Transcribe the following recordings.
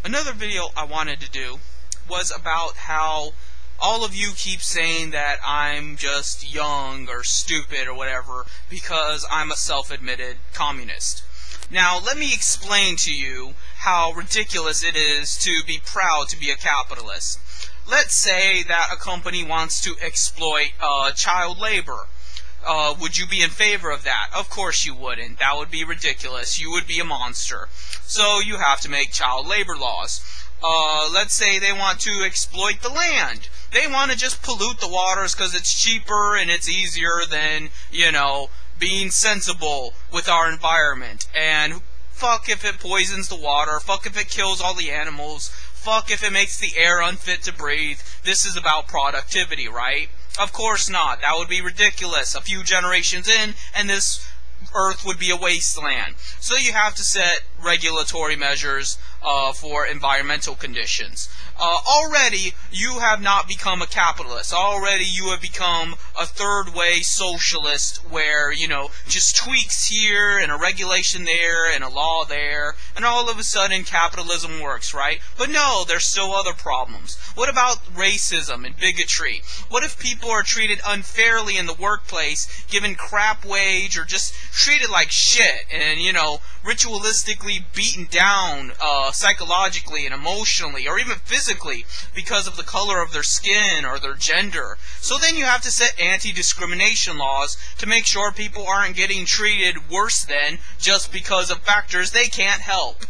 Another video I wanted to do was about how all of you keep saying that I'm just young or stupid or whatever because I'm a self-admitted communist. Now, let me explain to you how ridiculous it is to be proud to be a capitalist. Let's say that a company wants to exploit child labor. Would you be in favor of that? Of course you wouldn't. That would be ridiculous. You would be a monster. So you have to make child labor laws. Let's say they want to exploit the land. They want to just pollute the waters because it's cheaper and it's easier than, being sensible with our environment. And fuck if it poisons the water. Fuck if it kills all the animals. Fuck if it makes the air unfit to breathe. This is about productivity, right? Of course not. That would be ridiculous. A few generations in, and this Earth would be a wasteland. So you have to set regulatory measures for environmental conditions. Already, you have not become a capitalist. Already, you have become a third-way socialist where, just tweaks here and a regulation there and a law there, and all of a sudden capitalism works, right? But no, there's still other problems. What about racism and bigotry? What if people are treated unfairly in the workplace, given crap wage, or just treated like shit and, ritualistically beaten down psychologically and emotionally or even physically because of the color of their skin or their gender? So then you have to set anti-discrimination laws to make sure people aren't getting treated worse than just because of factors they can't help.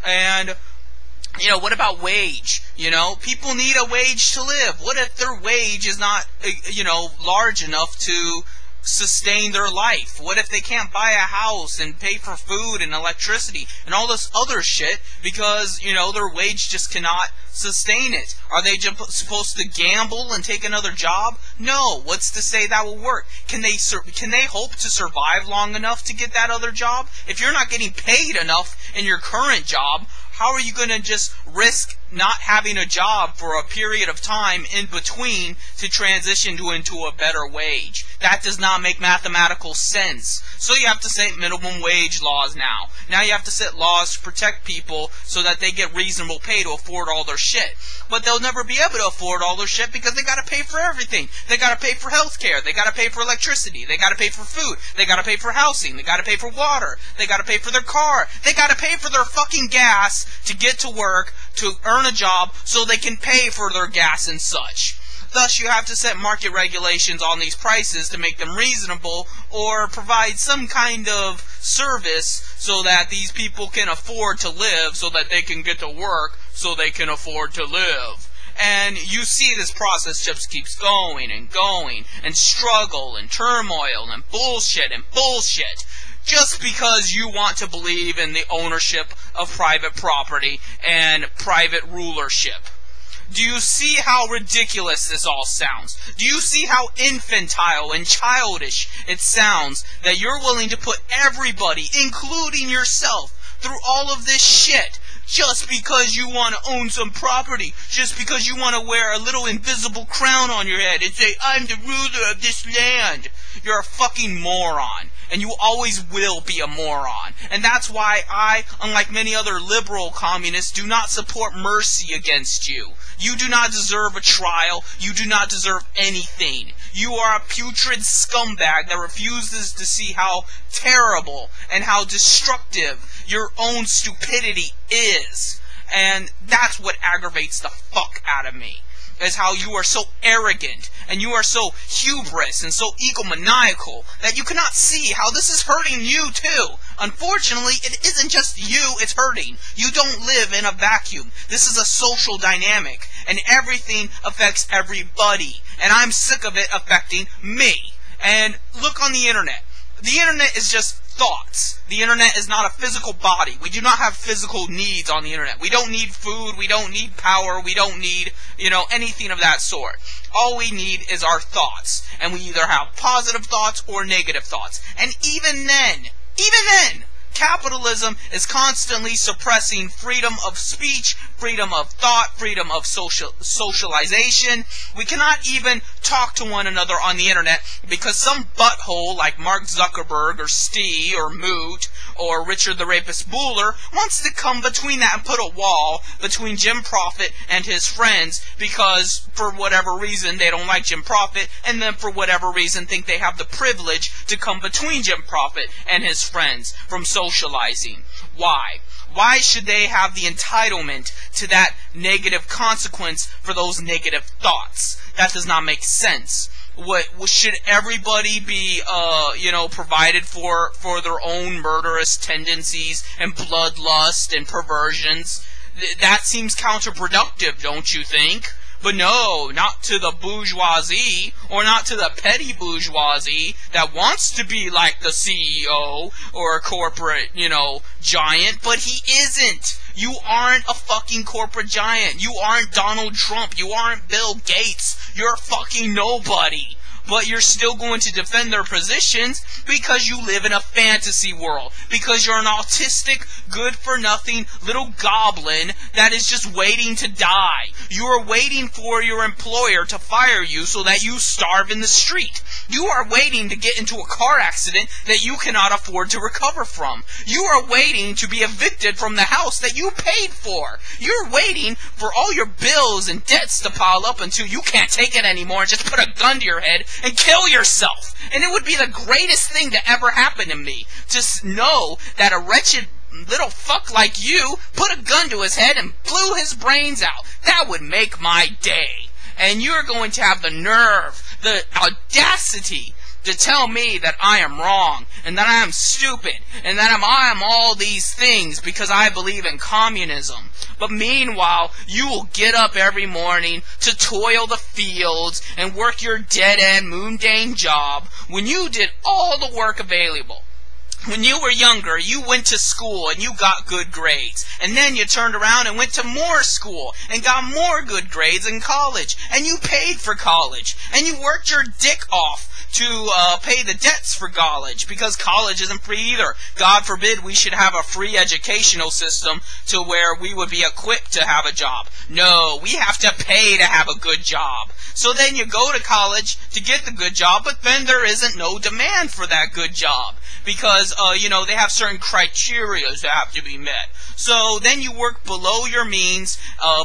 And what about wage? People need a wage to live. What if their wage is not, large enough to sustain their life? What if they can't buy a house and pay for food and electricity and all this other shit because, their wage just cannot sustain it? Are they just supposed to gamble and take another job? No. What's to say that will work? Can they hope to survive long enough to get that other job? If you're not getting paid enough in your current job, how are you going to just risk not having a job for a period of time in between to transition into a better wage? That does not make mathematical sense. So you have to set minimum wage laws now. Now you have to set laws to protect people so that they get reasonable pay to afford all their shit. But they'll never be able to afford all their shit because they gotta pay for everything. They gotta pay for healthcare. They gotta pay for electricity. They gotta pay for food. They gotta pay for housing. They gotta pay for water. They gotta pay for their car. They gotta pay for their fucking gas to get to work, to earn a job, so they can pay for their gas and such. Thus, you have to set market regulations on these prices to make them reasonable or provide some kind of service so that these people can afford to live, so that they can get to work, so they can afford to live. And you see this process just keeps going and going, and struggle and turmoil and bullshit just because you want to believe in the ownership of private property and private rulership. Do you see how ridiculous this all sounds? Do you see how infantile and childish it sounds that you're willing to put everybody, including yourself, through all of this shit just because you want to own some property, just because you want to wear a little invisible crown on your head and say, I'm the ruler of this land? You're a fucking moron. And you always will be a moron. And that's why I, unlike many other liberal communists, do not support mercy against you. You do not deserve a trial. You do not deserve anything. You are a putrid scumbag that refuses to see how terrible and how destructive your own stupidity is. And that's what aggravates the fuck out of me, is how you are so arrogant and you are so hubris and so egomaniacal that you cannot see how this is hurting you too. Unfortunately, it isn't just you it's hurting. You don't live in a vacuum. This is a social dynamic, and everything affects everybody. And I'm sick of it affecting me. And look on the internet. The internet is just thoughts. The internet is not a physical body. We do not have physical needs on the internet. We don't need food. We don't need power. We don't need, anything of that sort. All we need is our thoughts. And we either have positive thoughts or negative thoughts. And even then, capitalism is constantly suppressing freedom of speech, freedom of thought, freedom of socialization. We cannot even talk to one another on the internet because some butthole like Mark Zuckerberg or Steve or Moot or Richard the Rapist Bueller wants to come between that and put a wall between Jim Prophet and his friends because for whatever reason they don't like Jim Prophet, and then for whatever reason think they have the privilege to come between Jim Prophet and his friends from socializing. Why? Why should they have the entitlement to that negative consequence for those negative thoughts? That does not make sense. Should everybody be, provided for their own murderous tendencies and bloodlust and perversions? That seems counterproductive, don't you think? But no, not to the bourgeoisie, or not to the petty bourgeoisie that wants to be like the CEO or a corporate, giant, but he isn't. You aren't a fucking corporate giant. You aren't Donald Trump. You aren't Bill Gates. You're a fucking nobody. But you're still going to defend their positions because you live in a fantasy world. Because you're an autistic, good-for-nothing little goblin that is just waiting to die. You are waiting for your employer to fire you so that you starve in the street. You are waiting to get into a car accident that you cannot afford to recover from. You are waiting to be evicted from the house that you paid for. You're waiting for all your bills and debts to pile up until you can't take it anymore and just put a gun to your head and kill yourself. And it would be the greatest thing to ever happen to me to know that a wretched little fuck like you put a gun to his head and blew his brains out. That would make my day. And you're going to have the nerve, the audacity to tell me that I am wrong, and that I am stupid, and that I am all these things because I believe in communism. But meanwhile, you will get up every morning to toil the fields and work your dead-end, mundane job when you did all the work available. When you were younger, you went to school and you got good grades. And then you turned around and went to more school and got more good grades in college. And you paid for college. And you worked your dick off to pay the debts for college, because college isn't free either. God forbid we should have a free educational system to where we would be equipped to have a job. No, we have to pay to have a good job. So then you go to college to get the good job, but then there isn't no demand for that good job. Because, they have certain criteria that have to be met. So then you work below your means,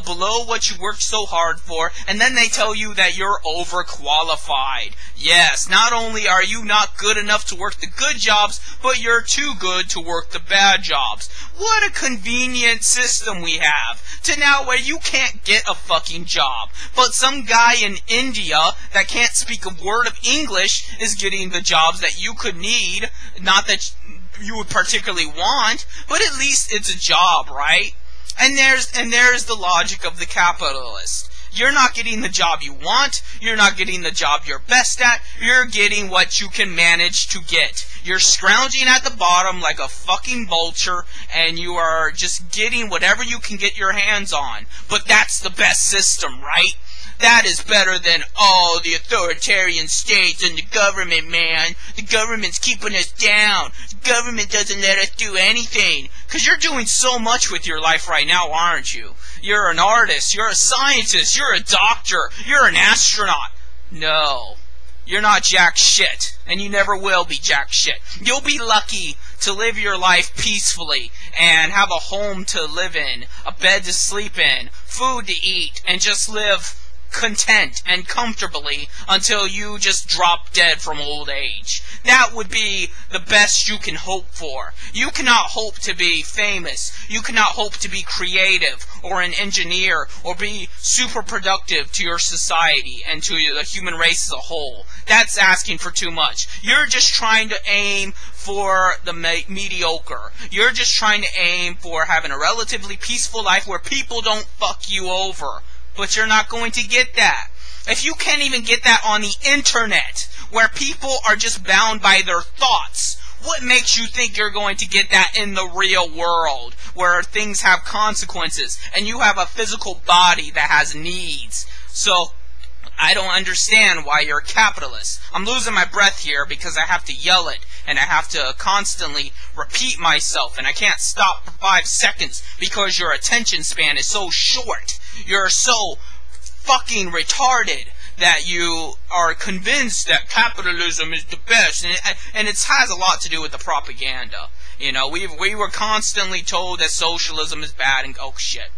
below what you worked so hard for, and then they tell you that you're overqualified. Yes, not only are you not good enough to work the good jobs, but you're too good to work the bad jobs. What a convenient system we have, to now where you can't get a fucking job, but some guy in India that can't speak a word of English is getting the jobs that you could need. Not that you would particularly want, but at least it's a job, right? And there's the logic of the capitalist. You're not getting the job you want, you're not getting the job you're best at, you're getting what you can manage to get. You're scrounging at the bottom like a fucking vulture, and you are just getting whatever you can get your hands on. But that's the best system, right? That is better than all the authoritarian states and the government, man. The government's keeping us down. The government doesn't let us do anything. Because you're doing so much with your life right now, aren't you? You're an artist, you're a scientist, you're a doctor, you're an astronaut. No, you're not jack shit, and you never will be jack shit. You'll be lucky to live your life peacefully and have a home to live in, a bed to sleep in, food to eat, and just live content and comfortably until you just drop dead from old age. That would be the best you can hope for. You cannot hope to be famous. You cannot hope to be creative or an engineer or be super productive to your society and to the human race as a whole. That's asking for too much. You're just trying to aim for the mediocre. You're just trying to aim for having a relatively peaceful life where people don't fuck you over. But you're not going to get that. If you can't even get that on the internet, where people are just bound by their thoughts, what makes you think you're going to get that in the real world, where things have consequences, and you have a physical body that has needs? So, I don't understand why you're a capitalist. I'm losing my breath here because I have to yell it, and I have to constantly repeat myself, and I can't stop for 5 seconds because your attention span is so short. You're so fucking retarded that you are convinced that capitalism is the best, and it has a lot to do with the propaganda. You know, we were constantly told that socialism is bad, and oh shit.